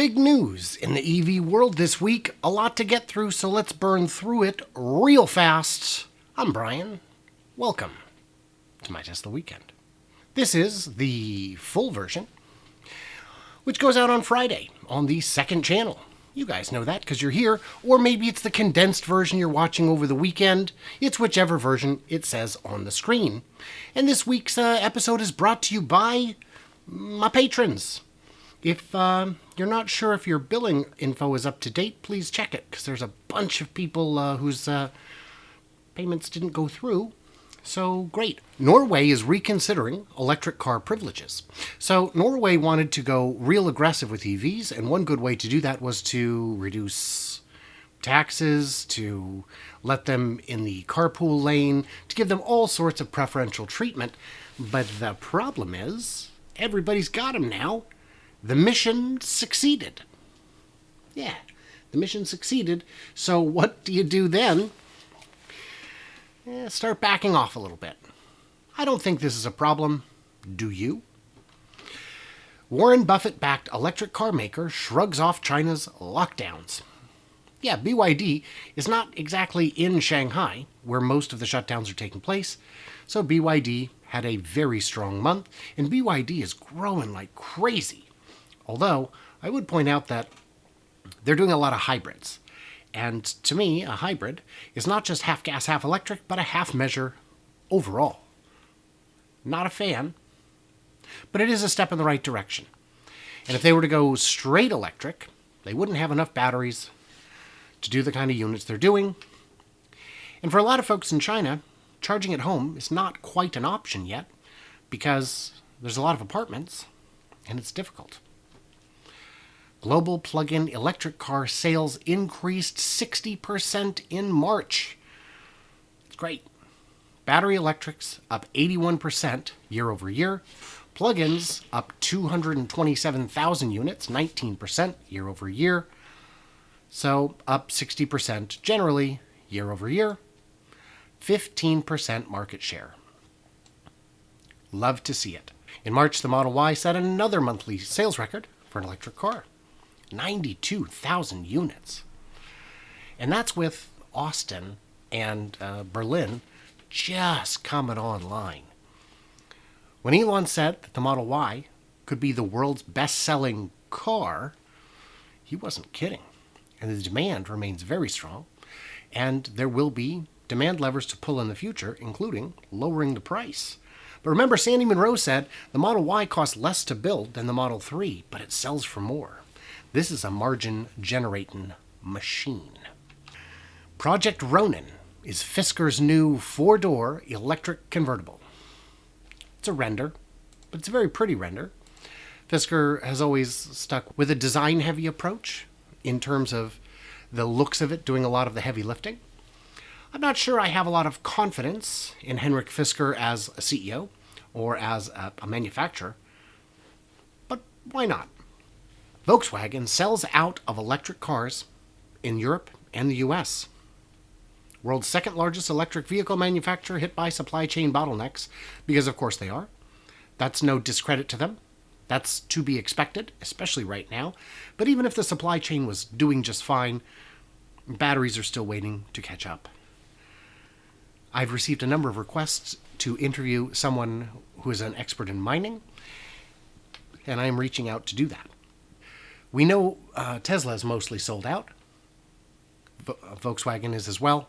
Big news in the EV world this week. A lot to get through, so let's burn through it real fast. I'm Brian. Welcome to my Tesla Weekend. This is the full version, which goes out on Friday on the second channel. You guys know that because you're here, or maybe it's the condensed version you're watching over the weekend. It's whichever version it says on the screen. And this week's episode is brought to you by my patrons. If you're not sure if your billing info is up to date, please check it, because there's a bunch of people whose payments didn't go through. So great. Norway is reconsidering electric car privileges. So Norway wanted to go real aggressive with EVs, and one good way to do that was to reduce taxes, to let them in the carpool lane, to give them all sorts of preferential treatment. But the problem is, everybody's got them now. The mission succeeded. Yeah, the mission succeeded. So what do you do then? Start backing off a little bit. I don't think this is a problem. Do you? Warren Buffett-backed electric car maker shrugs off China's lockdowns. Yeah, BYD is not exactly in Shanghai, where most of the shutdowns are taking place. So BYD had a very strong month, and BYD is growing like crazy. Although, I would point out that they're doing a lot of hybrids. And to me, a hybrid is not just half gas, half electric, but a half measure overall. Not a fan, but it is a step in the right direction. And if they were to go straight electric, they wouldn't have enough batteries to do the kind of units they're doing. And for a lot of folks in China, charging at home is not quite an option yet, because there's a lot of apartments, and it's difficult. Global plug-in electric car sales increased 60% in March. It's great. Battery electrics up 81% year over year. Plug-ins up 227,000 units, 19% year over year. So up 60% generally year over year. 15% market share. Love to see it. In March, the Model Y set another monthly sales record for an electric car. 92,000 units. And that's with Austin and Berlin just coming online. When Elon said that the Model Y could be the world's best-selling car, he wasn't kidding. And the demand remains very strong. And there will be demand levers to pull in the future, including lowering the price. But remember, Sandy Munro said the Model Y costs less to build than the Model 3, but it sells for more. This is a margin-generating machine. Project Ronin is Fisker's new four-door electric convertible. It's a render, but it's a very pretty render. Fisker has always stuck with a design-heavy approach in terms of the looks of it doing a lot of the heavy lifting. I'm not sure I have a lot of confidence in Henrik Fisker as a CEO or as a manufacturer, but why not? Volkswagen sells out of electric cars in Europe and the US. World's second largest electric vehicle manufacturer hit by supply chain bottlenecks, because of course they are. That's no discredit to them. That's to be expected, especially right now. But even if the supply chain was doing just fine, batteries are still waiting to catch up. I've received a number of requests to interview someone who is an expert in mining, and I'm reaching out to do that. We know Tesla is mostly sold out. Volkswagen is as well.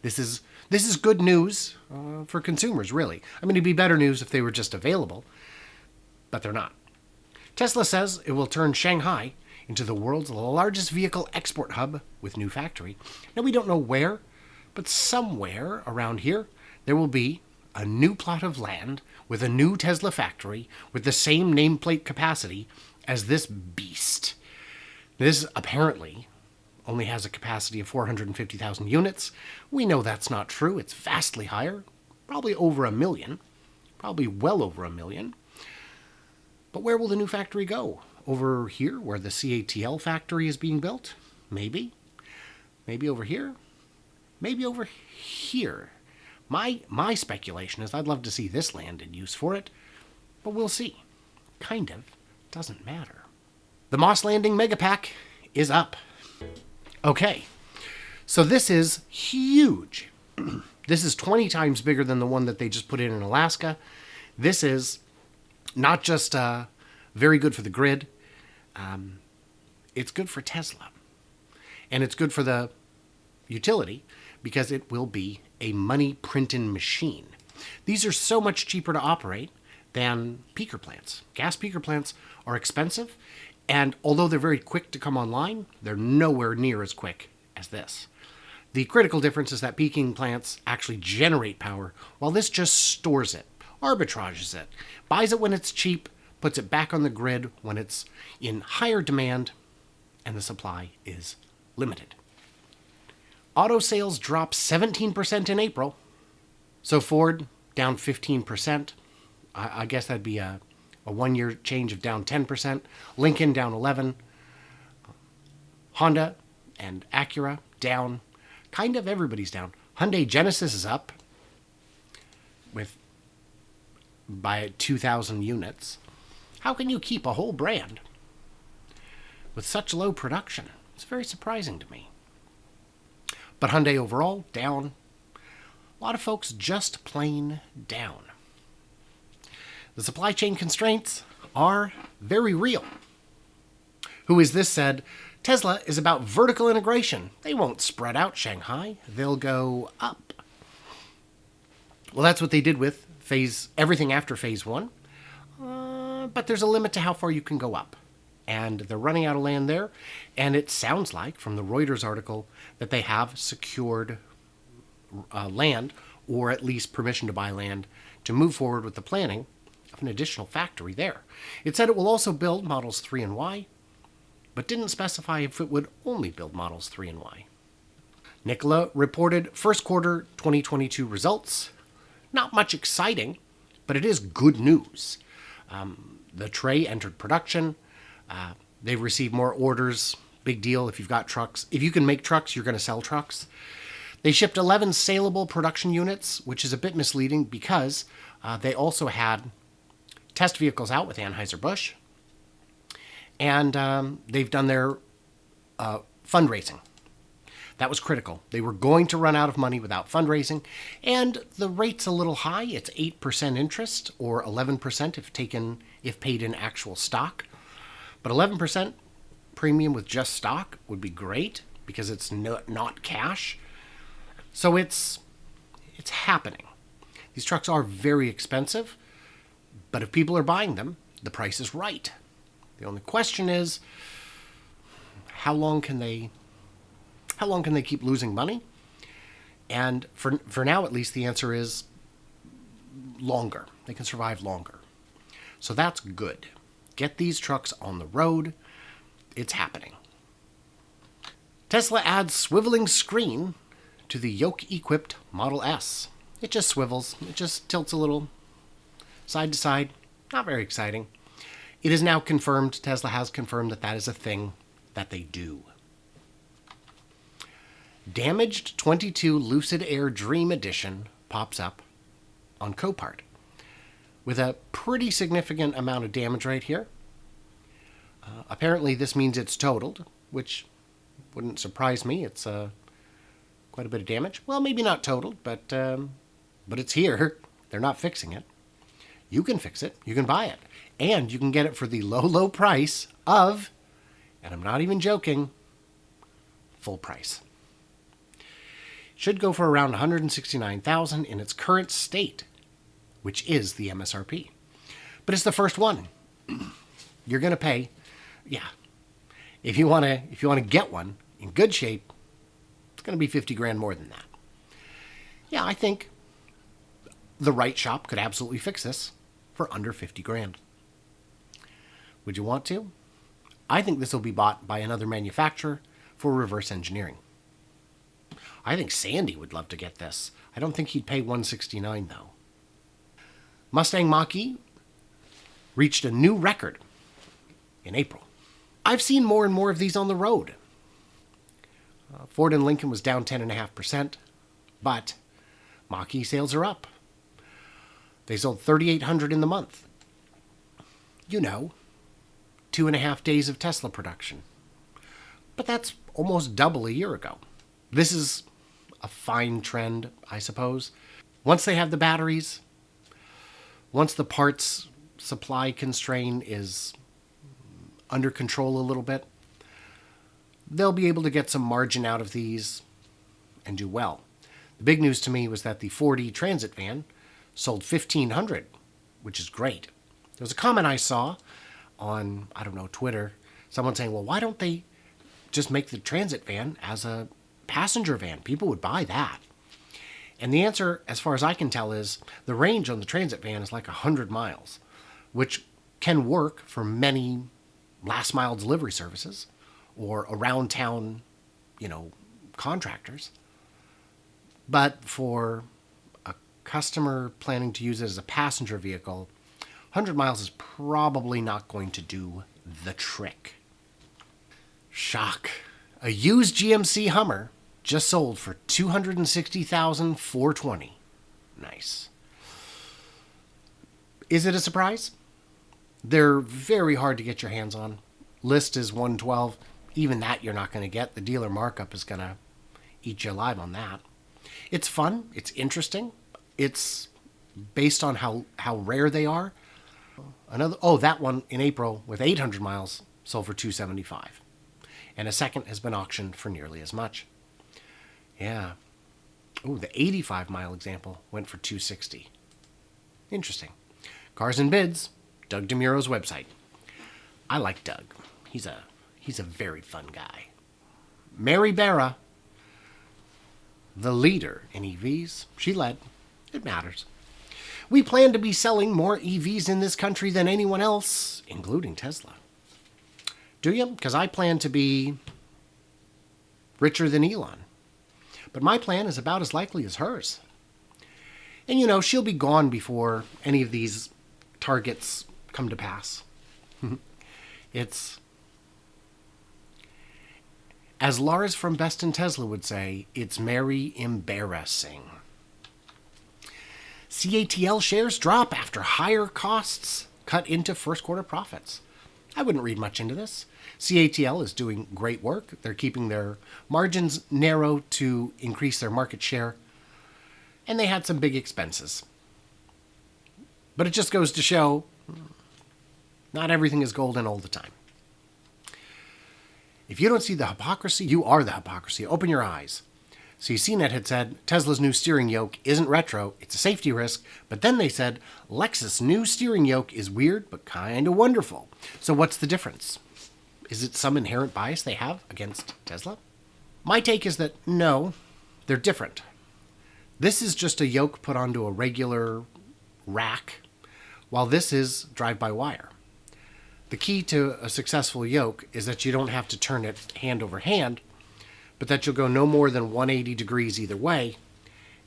This is good news for consumers, really. I mean, it'd be better news if they were just available, but they're not. Tesla says it will turn Shanghai into the world's largest vehicle export hub with new factory. Now, we don't know where, but somewhere around here, there will be a new plot of land with a new Tesla factory with the same nameplate capacity as this beast. This apparently only has a capacity of 450,000 units. We know that's not true. It's vastly higher, probably over 1 million, probably well over 1 million. But where will the new factory go? Over here, where the CATL factory is being built? Maybe. Maybe over here? Maybe over here. My speculation is I'd love to see this land in use for it, but we'll see. Kind of doesn't matter. The Landing MegaPack is up. Okay, so this is huge. This is 20 times bigger than the one that they just put in Alaska. This is not just very good for the grid. It's good for Tesla. And it's good for the utility because it will be a money printing machine. These are so much cheaper to operate than peaker plants. Gas peaker plants are expensive, and although they're very quick to come online, they're nowhere near as quick as this. The critical difference is that peaking plants actually generate power, while this just stores it, arbitrages it, buys it when it's cheap, puts it back on the grid when it's in higher demand, and the supply is limited. Auto sales dropped 17% in April. So Ford down 15%. I guess that'd be a 1 year change of down 10%. Lincoln down 11%. Honda and Acura down. Kind of everybody's down. Hyundai Genesis is up by 2,000 units. How can you keep a whole brand with such low production? It's very surprising to me. But Hyundai overall down. A lot of folks just plain down. The supply chain constraints are very real. Who Is This said, Tesla is about vertical integration. They won't spread out Shanghai. They'll go up. Well, that's what they did with everything after phase 1. But there's a limit to how far you can go up. And they're running out of land there. And it sounds like, from the Reuters article, that they have secured land, or at least permission to buy land, to move forward with the planning of an additional factory there. It said it will also build Models 3 and Y, but didn't specify if it would only build Models 3 and Y. Nikola reported first quarter 2022 results. Not much exciting, but it is good news. The tray entered production. They've received more orders. Big deal if you've got trucks. If you can make trucks, you're going to sell trucks. They shipped 11 saleable production units, which is a bit misleading because they also had test vehicles out with Anheuser-Busch. And they've done their fundraising. That was critical. They were going to run out of money without fundraising. And the rate's a little high. It's 8% interest, or 11% if paid in actual stock. But 11% premium with just stock would be great because it's not cash. So it's happening. These trucks are very expensive, but if people are buying them, the price is right. The only question is, how long can they keep losing money? And for now, at least, the answer is longer. They can survive longer. So that's good. Get these trucks on the road. It's happening. Tesla adds swiveling screen to the yoke-equipped Model S. It just swivels. It just tilts a little side to side. Not very exciting. It is now confirmed, Tesla has confirmed that is a thing that they do. Damaged 22 Lucid Air Dream Edition pops up on Copart with a pretty significant amount of damage right here. Apparently this means it's totaled, which wouldn't surprise me. It's quite a bit of damage. Well, maybe not totaled, but it's here. They're not fixing it. You can fix it. You can buy it. And you can get it for the low, low price of, and I'm not even joking, full price. Should go for around $169,000 in its current state, which is the MSRP. But it's the first one. You're going to pay, if you want to get one in good shape, it's going to be 50 grand more than that. Yeah, I think the right shop could absolutely fix this for under 50 grand. Would you want to? I think this will be bought by another manufacturer for reverse engineering. I think Sandy would love to get this. I don't think he'd pay $169 though. Mustang MachE reached a new record in April. I've seen more and more of these on the road. Ford and Lincoln was down 10.5%, but MachE sales are up. They sold 3,800 in the month. 2.5 days of Tesla production. But that's almost double a year ago. This is a fine trend, I suppose. Once they have the batteries, once the parts supply constraint is under control a little bit, they'll be able to get some margin out of these and do well. The big news to me was that the Ford eTransit van sold 1,500, which is great. There was a comment I saw on, Twitter, someone saying, well, why don't they just make the transit van as a passenger van? People would buy that. And the answer, as far as I can tell, is the range on the transit van is like 100 miles, which can work for many last mile delivery services or around town, contractors. But for a customer planning to use it as a passenger vehicle, 100 miles is probably not going to do the trick. Shock. A used GMC Hummer just sold for $260,420. Nice. Is it a surprise? They're very hard to get your hands on. List is $112. Even that you're not going to get. The dealer markup is going to eat you alive on that. It's fun. It's interesting. It's based on how rare they are. That one in April with 800 miles sold for $275. And a second has been auctioned for nearly as much. Yeah. The 85-mile example went for $260. Interesting. Cars and Bids, Doug DeMuro's website. I like Doug. He's a very fun guy. Mary Barra, the leader in EVs. She led. It matters. We plan to be selling more EVs in this country than anyone else, including Tesla. Do you? Because I plan to be richer than Elon. But my plan is about as likely as hers. And she'll be gone before any of these targets come to pass. It's, as Lars from Best in Tesla would say, it's very embarrassing. CATL shares drop after higher costs cut into first quarter profits. I wouldn't read much into this. CATL is doing great work. They're keeping their margins narrow to increase their market share. And they had some big expenses. But it just goes to show not everything is golden all the time. If you don't see the hypocrisy, you are the hypocrisy. Open your eyes. So CNET had said Tesla's new steering yoke isn't retro, it's a safety risk. But then they said Lexus' new steering yoke is weird but kind of wonderful. So what's the difference? Is it some inherent bias they have against Tesla? My take is that no, they're different. This is just a yoke put onto a regular rack, while this is drive-by-wire. The key to a successful yoke is that you don't have to turn it hand over hand, but that you'll go no more than 180 degrees either way,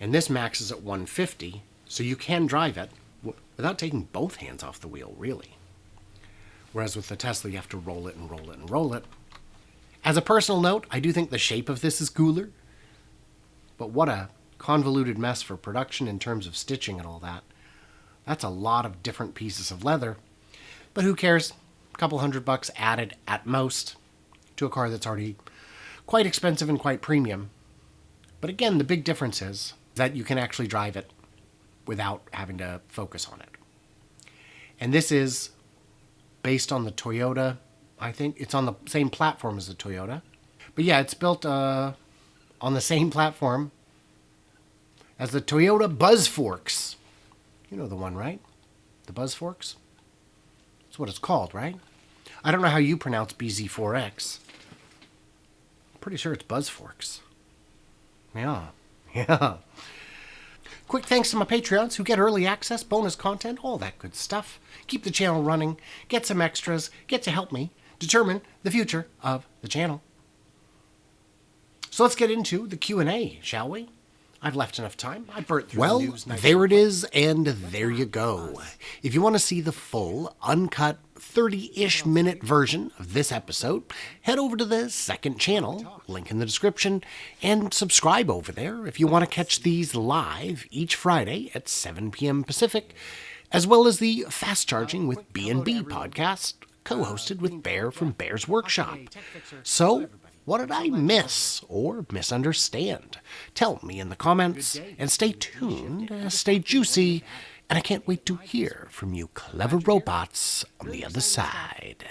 and this maxes at 150, so you can drive it without taking both hands off the wheel, really. Whereas with the Tesla, you have to roll it and roll it and roll it. As a personal note, I do think the shape of this is cooler, but what a convoluted mess for production in terms of stitching and all that. That's a lot of different pieces of leather, but who cares? A couple $100 added at most to a car that's already quite expensive and quite premium. But again, the big difference is that you can actually drive it without having to focus on it. And this is based on the Toyota, I think. It's on the same platform as the Toyota. But yeah, it's built on the same platform as the Toyota BuzzForks. You know the one, right? The BuzzForks? That's what it's called, right? I don't know how you pronounce BZ4X. I'm pretty sure it's BuzzForks. Yeah. Quick thanks to my Patreons who get early access, bonus content, all that good stuff. Keep the channel running, get some extras, get to help me determine the future of the channel. So let's get into the Q&A, shall we? I've left enough time. I burnt through the news. Well, there it is, and there you go. If you want to see the full, uncut, 30-ish minute version of this episode, head over to the second channel, link in the description, and subscribe over there if you want to catch these live each Friday at 7 p.m. Pacific, as well as the Fast Charging with B&B podcast co-hosted with Bear from Bear's Workshop. So, what did I miss or misunderstand? Tell me in the comments, and stay tuned, stay juicy, and I can't wait to hear from you clever robots on the other side.